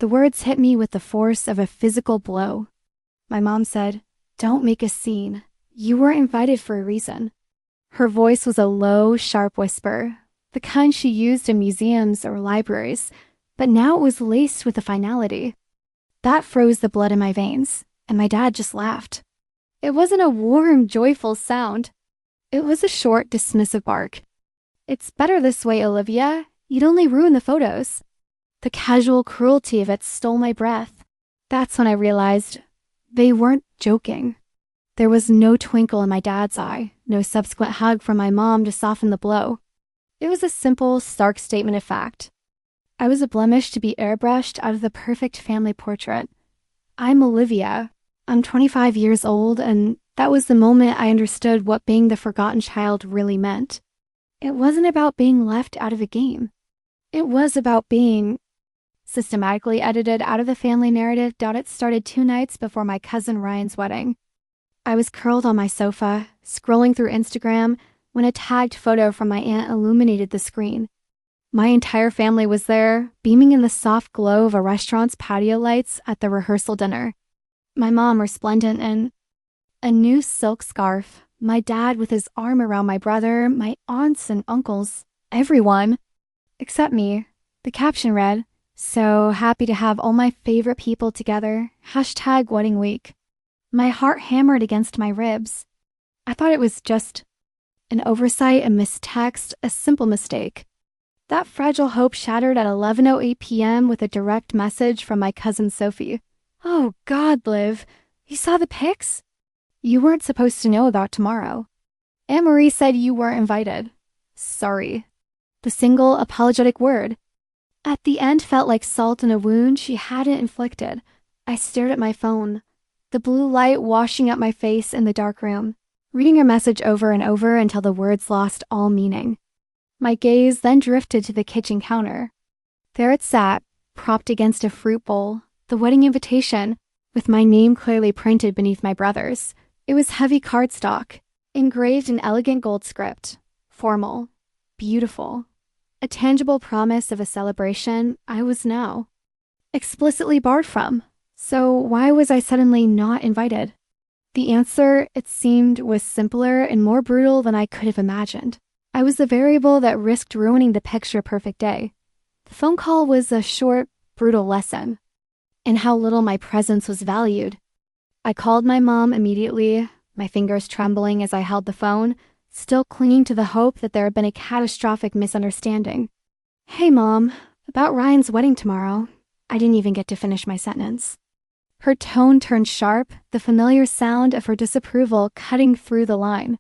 The words hit me with the force of a physical blow. My mom said, "Don't make a scene. You were invited for a reason." Her voice was a low, sharp whisper, the kind she used in museums or libraries, but now it was laced with a finality. That froze the blood in my veins, and my dad just laughed. It wasn't a warm, joyful sound. It was a short, dismissive bark. "It's better this way, Olivia. You'd only ruin the photos." The casual cruelty of it stole my breath. That's when I realized they weren't joking. There was no twinkle in my dad's eye, no subsequent hug from my mom to soften the blow. It was a simple, stark statement of fact. I was a blemish to be airbrushed out of the perfect family portrait. I'm Olivia. I'm 25 years old, and that was the moment I understood what being the forgotten child really meant. It wasn't about being left out of a game. It was about being systematically edited out of the family narrative. It started 2 nights before my cousin Ryan's wedding. I was curled on my sofa, scrolling through Instagram, when a tagged photo from my aunt illuminated the screen. My entire family was there, beaming in the soft glow of a restaurant's patio lights at the rehearsal dinner. My mom resplendent in a new silk scarf, my dad with his arm around my brother, my aunts and uncles, everyone, except me. The caption read, "So happy to have all my favorite people together, #wedding week." My heart hammered against my ribs. I thought it was just an oversight, a mistext, a simple mistake. That fragile hope shattered at 11:08 p.m. with a direct message from my cousin Sophie. "Oh God, Liv, you saw the pics? You weren't supposed to know about tomorrow. Aunt Marie said you weren't invited." Sorry. The single apologetic word. At the end felt like salt in a wound she hadn't inflicted. I stared at my phone, the blue light washing up my face in the dark room, reading her message over and over until the words lost all meaning. My gaze then drifted to the kitchen counter. There it sat, propped against a fruit bowl, the wedding invitation, with my name clearly printed beneath my brother's. It was heavy cardstock, engraved in elegant gold script, formal, beautiful, a tangible promise of a celebration I was now explicitly barred from. So why was I suddenly not invited? The answer, it seemed, was simpler and more brutal than I could have imagined. I was the variable that risked ruining the picture-perfect day. The phone call was a short, brutal lesson in how little my presence was valued. I called my mom immediately, my fingers trembling as I held the phone, still clinging to the hope that there had been a catastrophic misunderstanding. "Hey, Mom, about Ryan's wedding tomorrow." I didn't even get to finish my sentence. Her tone turned sharp, the familiar sound of her disapproval cutting through the line.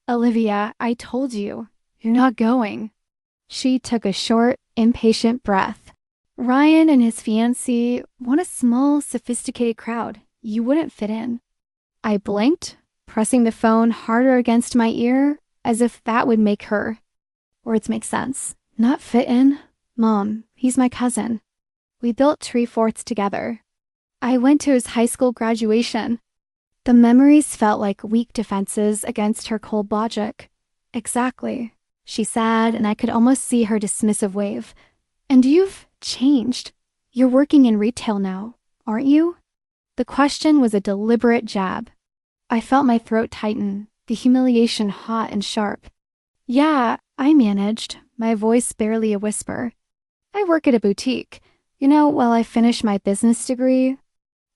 "Olivia, I told you, you're not going." She took a short, impatient breath. "Ryan and his fiancée want a small, sophisticated crowd. You wouldn't fit in." I blinked, pressing the phone harder against my ear, as if that would make her words make sense. "Not fit in? Mom, he's my cousin. We built Tree Forts together. I went to his high school graduation." The memories felt like weak defenses against her cold logic. "Exactly," she said, and I could almost see her dismissive wave. "And you've changed. You're working in retail now, aren't you?" The question was a deliberate jab. I felt my throat tighten, the humiliation hot and sharp. "Yeah, I managed," my voice barely a whisper. "I work at a boutique, while I finish my business degree.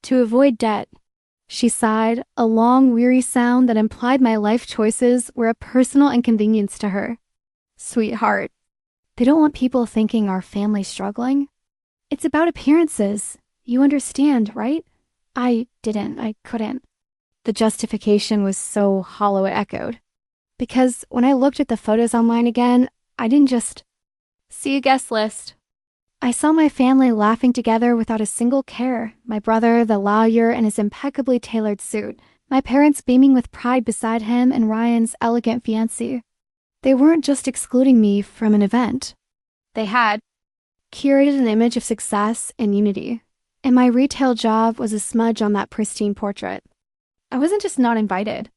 To avoid debt." She sighed, a long, weary sound that implied my life choices were a personal inconvenience to her. "Sweetheart, they don't want people thinking our family's struggling. It's about appearances. You understand, right?" I couldn't. The justification was so hollow it echoed. Because when I looked at the photos online again, I didn't just see a guest list. I saw my family laughing together without a single care, my brother, the lawyer, in his impeccably tailored suit, my parents beaming with pride beside him, and Ryan's elegant fiancée. They weren't just excluding me from an event. They had curated an image of success and unity, and my retail job was a smudge on that pristine portrait. I wasn't just not invited.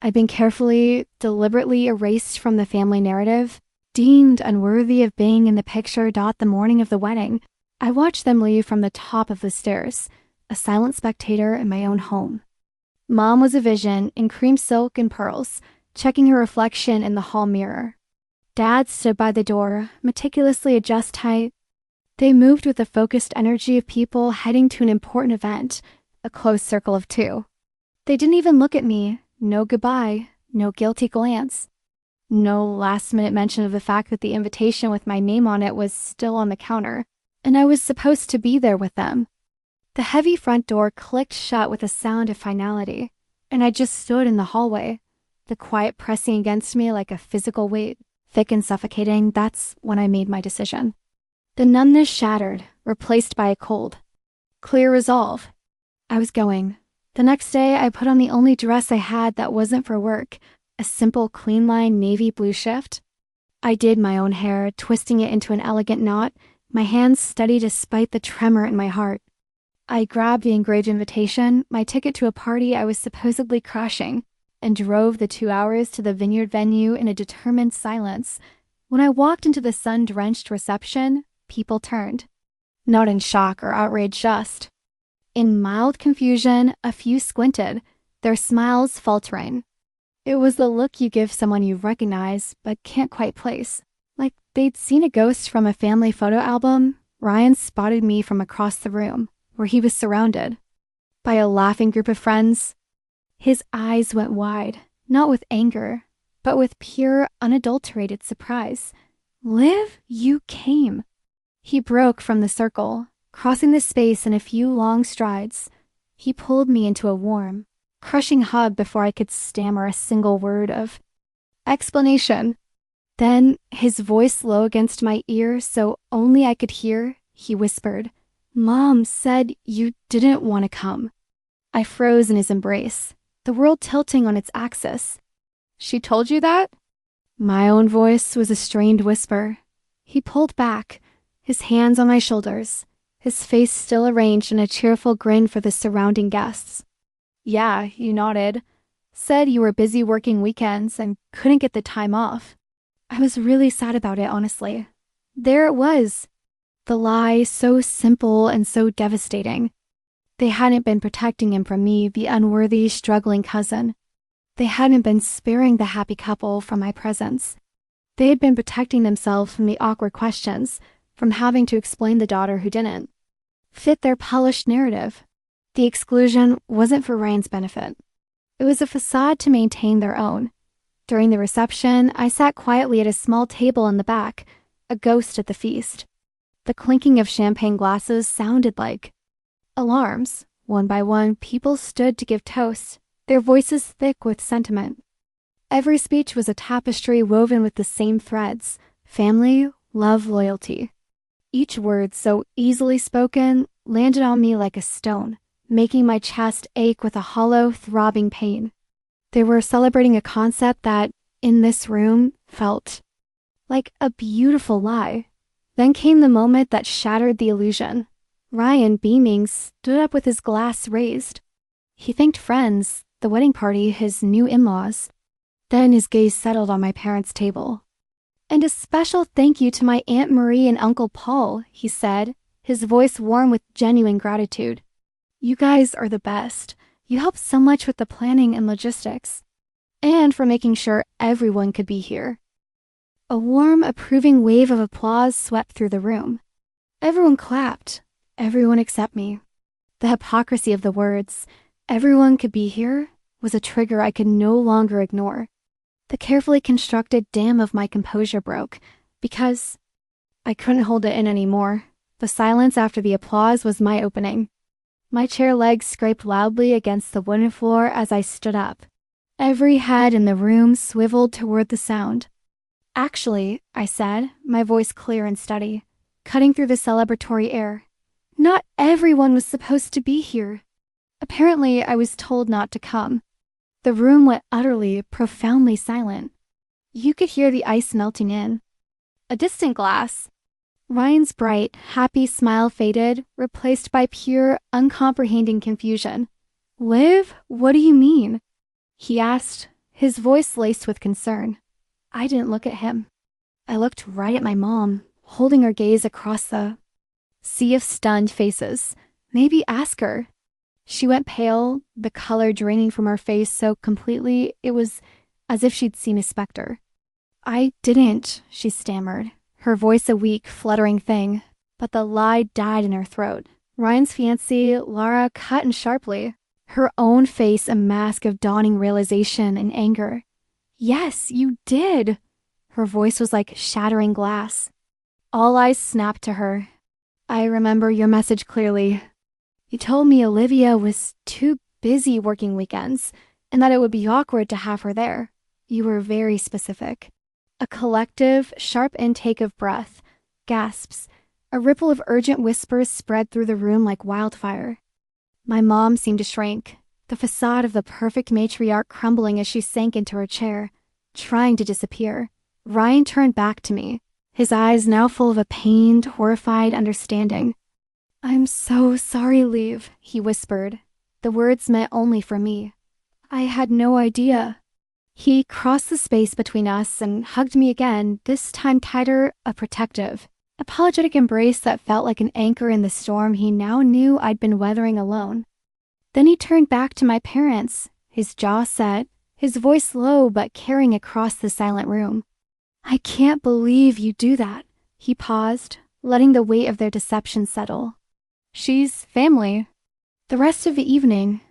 I'd been carefully, deliberately erased from the family narrative, deemed unworthy of being in the picture. The morning of the wedding, I watched them leave from the top of the stairs, a silent spectator in my own home. Mom was a vision in cream silk and pearls, checking her reflection in the hall mirror. Dad stood by the door, meticulously adjust height. They moved with the focused energy of people heading to an important event, a close circle of two. They didn't even look at me, no goodbye, no guilty glance. No last-minute mention of the fact that the invitation with my name on it was still on the counter, and I was supposed to be there with them. The heavy front door clicked shut with a sound of finality, and I just stood in the hallway, the quiet pressing against me like a physical weight. Thick and suffocating, that's when I made my decision. The numbness shattered, replaced by a cold. Clear resolve. I was going. The next day, I put on the only dress I had that wasn't for work, a simple clean line navy blue shift. I did my own hair, twisting it into an elegant knot, my hands steady despite the tremor in my heart. I grabbed the engraved invitation, my ticket to a party I was supposedly crashing, and drove the 2 hours to the vineyard venue in a determined silence. When I walked into the sun-drenched reception, people turned. Not in shock or outrage, just. In mild confusion, a few squinted, their smiles faltering. It was the look you give someone you recognize but can't quite place. Like they'd seen a ghost from a family photo album. Ryan spotted me from across the room, where he was surrounded by a laughing group of friends. His eyes went wide, not with anger, but with pure, unadulterated surprise. Liv, you came. He broke from the circle, crossing the space in a few long strides. He pulled me into a warm, crushing hug before I could stammer a single word of explanation. Then, his voice low against my ear so only I could hear, he whispered, "Mom said you didn't want to come." I froze in his embrace, the world tilting on its axis. "She told you that?" My own voice was a strained whisper. He pulled back, his hands on my shoulders, his face still arranged in a cheerful grin for the surrounding guests. "Yeah, you nodded. Said you were busy working weekends and couldn't get the time off." I was really sad about it, honestly. There it was. The lie, so simple and so devastating. They hadn't been protecting him from me, the unworthy, struggling cousin. They hadn't been sparing the happy couple from my presence. They had been protecting themselves from the awkward questions, from having to explain the daughter who didn't fit their polished narrative. The exclusion wasn't for Ryan's benefit. It was a facade to maintain their own. During the reception, I sat quietly at a small table in the back, a ghost at the feast. The clinking of champagne glasses sounded like alarms. One by one, people stood to give toasts, their voices thick with sentiment. Every speech was a tapestry woven with the same threads: family, love, loyalty. Each word, so easily spoken, landed on me like a stone, making my chest ache with a hollow, throbbing pain. They were celebrating a concept that, in this room, felt like a beautiful lie. Then came the moment that shattered the illusion. Ryan, beaming, stood up with his glass raised. He thanked friends, the wedding party, his new in-laws. Then his gaze settled on my parents' table. "And a special thank you to my Aunt Marie and Uncle Paul," he said, his voice warm with genuine gratitude. "You guys are the best. You helped so much with the planning and logistics, and for making sure everyone could be here." A warm, approving wave of applause swept through the room. Everyone clapped, everyone except me. The hypocrisy of the words, "everyone could be here," was a trigger I could no longer ignore. The carefully constructed dam of my composure broke, because I couldn't hold it in anymore. The silence after the applause was my opening. My chair legs scraped loudly against the wooden floor as I stood up. Every head in the room swiveled toward the sound. "Actually," I said, my voice clear and steady, cutting through the celebratory air, "not everyone was supposed to be here. Apparently, I was told not to come." The room went utterly, profoundly silent. You could hear the ice melting in. A distant glass. Ryan's bright, happy smile faded, replaced by pure, uncomprehending confusion. "Liv, what do you mean?" he asked, his voice laced with concern. I didn't look at him. I looked right at my mom, holding her gaze across the Sea of stunned faces. Maybe ask her. She went pale, the color draining from her face so completely it was as if she'd seen a specter. I didn't, she stammered, her voice a weak, fluttering thing. But the lie died in her throat. Ryan's fiancée, Laura, cut in sharply, her own face a mask of dawning realization and anger. Yes, you did. Her voice was like shattering glass. All eyes snapped to her. I remember your message clearly. You told me Olivia was too busy working weekends and that it would be awkward to have her there. You were very specific. A collective, sharp intake of breath, gasps, a ripple of urgent whispers spread through the room like wildfire. My mom seemed to shrink, the facade of the perfect matriarch crumbling as she sank into her chair, trying to disappear. Ryan turned back to me, his eyes now full of a pained, horrified understanding. I'm so sorry, Liv, he whispered. The words meant only for me. I had no idea. He crossed the space between us and hugged me again, this time tighter, a protective, apologetic embrace that felt like an anchor in the storm he now knew I'd been weathering alone. Then he turned back to my parents, his jaw set, his voice low but carrying across the silent room. I can't believe you do that. He paused, letting the weight of their deception settle. She's family. The rest of the evening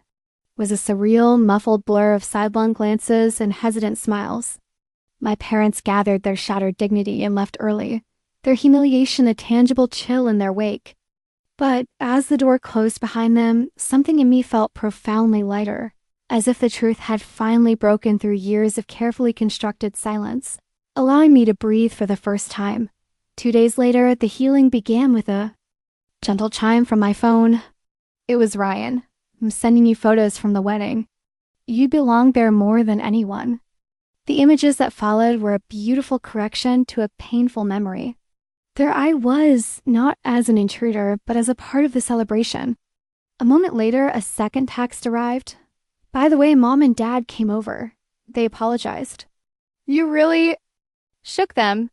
was a surreal, muffled blur of sidelong glances and hesitant smiles. My parents gathered their shattered dignity and left early, their humiliation a tangible chill in their wake. But as the door closed behind them, something in me felt profoundly lighter, as if the truth had finally broken through years of carefully constructed silence, allowing me to breathe for the first time. 2 days later, the healing began with a gentle chime from my phone. It was Ryan. I'm sending you photos from the wedding. You belong there more than anyone. The images that followed were a beautiful correction to a painful memory. There I was, not as an intruder, but as a part of the celebration. A moment later, a second text arrived. By the way, Mom and Dad came over. They apologized. You really shook them.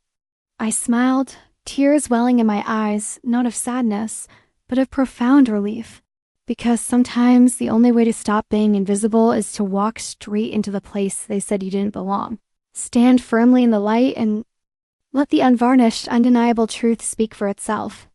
I smiled, tears welling in my eyes, not of sadness, but of profound relief. Because sometimes the only way to stop being invisible is to walk straight into the place they said you didn't belong. Stand firmly in the light and let the unvarnished, undeniable truth speak for itself.